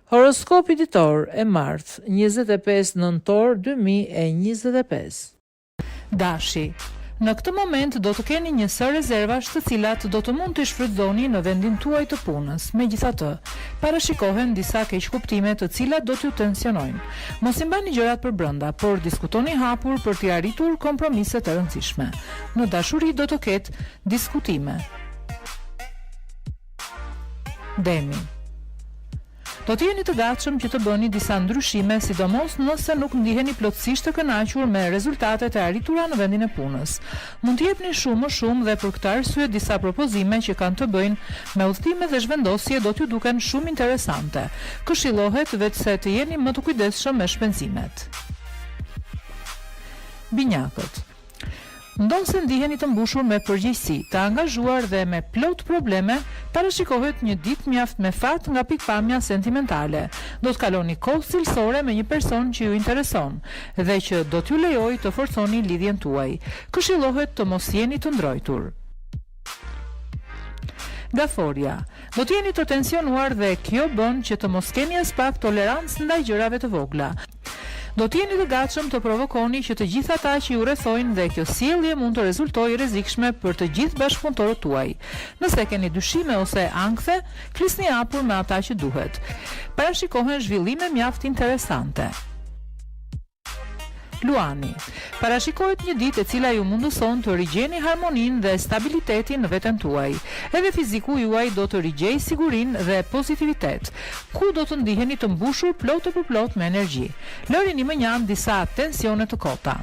Horoskopi ditor e martë, 25 nëntor 2025. Dashi. Në këtë moment do të keni një sër rezervash të cilat do të mund të shfrytëzoni në vendin tuaj të punës. Megjithatë, parashikohen disa keqkuptime të cilat do t'ju tensionojnë. Mos i mbani gjërat për brenda, por diskutoni hapur për t'i arritur kompromise të rëndësishme. Në dashuri do të ketë diskutime. Demi. Do të jeni të gatshëm që të bëni disa ndryshime, sidomos nëse nuk ndiheni plotësisht të kënaqur me rezultatet e arritura në vendin e punës. Mund të jepni më shumë dhe për këtë arsye disa propozime që kanë të bëjnë me udhëtime dhe zhvendosje do t'ju duken shumë interesante. Këshillohet vetëse të jeni më të kujdesshëm me shpenzimet. Binjakët. Ndonse ndiheni të mbushur me përgjegjësi, të angazhuar dhe me plot probleme, parashikohet një ditë mjaft me fat nga pikpamja sentimentale. Do të kaloni kohë cilësore me një person që ju intereson dhe që do t'ju lejojë të forconi lidhjen tuaj. Këshillohet të mos jeni të ndrojtur. Gaforia. Do të jeni të tensionuar dhe kjo bën që të mos keni as pak tolerancë ndaj gjërave të vogla. Do të jeni të gatshëm të provokoni që të gjithë ata që ju rrethojnë dhe kjo sjellje mund të rezultojë rrezikshme për të gjithë bashkëpunëtorët tuaj. Nëse keni dyshime ose ankthe, flisni hapur me ata që duhet. Parashikohen zhvillime mjaft interesante. Luani. Parashikohet një ditë e cila ju mundëson të rigjeni harmoninë dhe stabilitetin në veten tuaj. Edhe fiziku juaj do të rigjejë sigurinë dhe pozitivitet, ku do të ndiheni të mbushur plot e përplot me energji. Lërini më njan disa tensione të kota.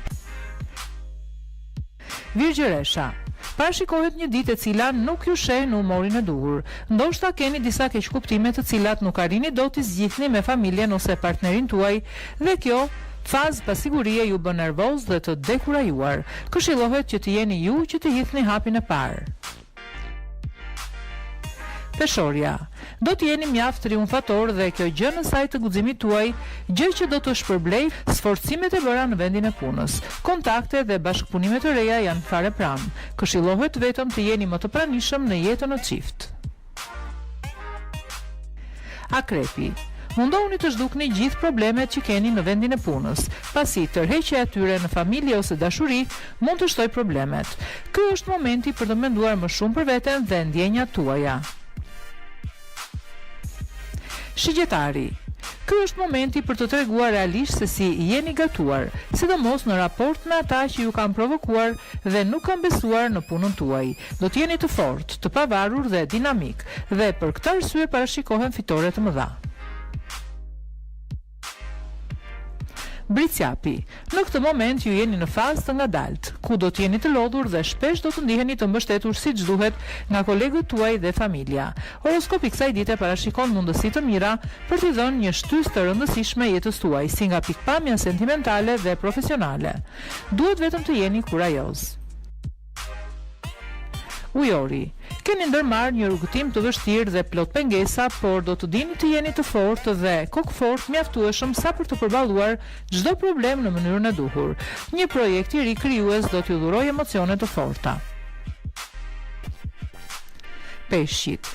Virgjëresha. Parashikohet një ditë e cila nuk ju sheh në humorin e duhur. Ndoshta keni disa keqkuptime të cilat nuk arrini dot t'i zgjidhni me familjen ose partnerin tuaj dhe kjo fazë pasigurie ju bën nervoz dhe të dekurajuar. Këshillohet që të jeni ju që të hidhni hapin e parë. Peshorja. Do të jeni mjaft triumfator dhe kjo gjë në sajt të guximit tuaj, gjë që do të shpërblej sforcimet e bëra në vendin e punës. Kontakte dhe bashkëpunime të reja janë fare pranë. Këshillohet vetëm të jeni më të pranishëm në jetën në çift. Akrepi. Mundohuni të zhdukni gjithë problemet që keni në vendin e punës, pasi tërheqja e tyre në familje ose dashuri mund të shtoj problemet. Ky është momenti për të menduar më shumë për veten dhe ndjenjat tuaja. Shigjetari. Ky është momenti për të treguar realisht se si jeni gatuar, sidomos në raport me ata që ju kanë provokuar dhe nuk kanë besuar në punën tuaj. Do të jeni të fortë, të pavarur dhe dinamik, dhe për këtë arsye parashikohen fitore të mëdha. Bricjapi. Në këtë moment ju jeni në fazë të ngadalt, ku do të jeni të lodhur dhe shpesh do të ndiheni të mbështetur siç duhet nga kolegët tuaj dhe familja. Horoskopi kësaj dite parashikon mundësi të mira për t'i dhënë një shtysë të rëndësishme jetës tuaj, si nga pikpamja sentimentale dhe profesionale. Duhet vetëm të jeni kurajoz. Ujori. Keni ndërmarrë një rrugëtim të vështirë dhe plot pengesa, por do të dini të jeni të fortë dhe kokfort mjaftueshëm sa për të përballuar çdo problem në mënyrën e duhur. Një projekt i ri krijues do t'ju dhurojë emocione të forta. Peshqit.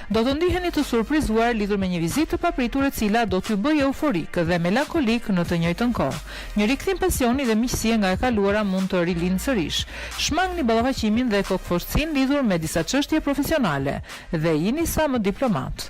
Do të ndiheni të surprizuar lidhur me një vizitë të papritur e cila do t'ju bëjë euforik dhe melankolik në të njëjtën kohë. Një rikthim pasioni dhe miqësie nga e kaluara mund të rilindë sërish. Shmangni ballafaqimin dhe kokfortësinë lidhur me disa çështje profesionale dhe jini sa më diplomat.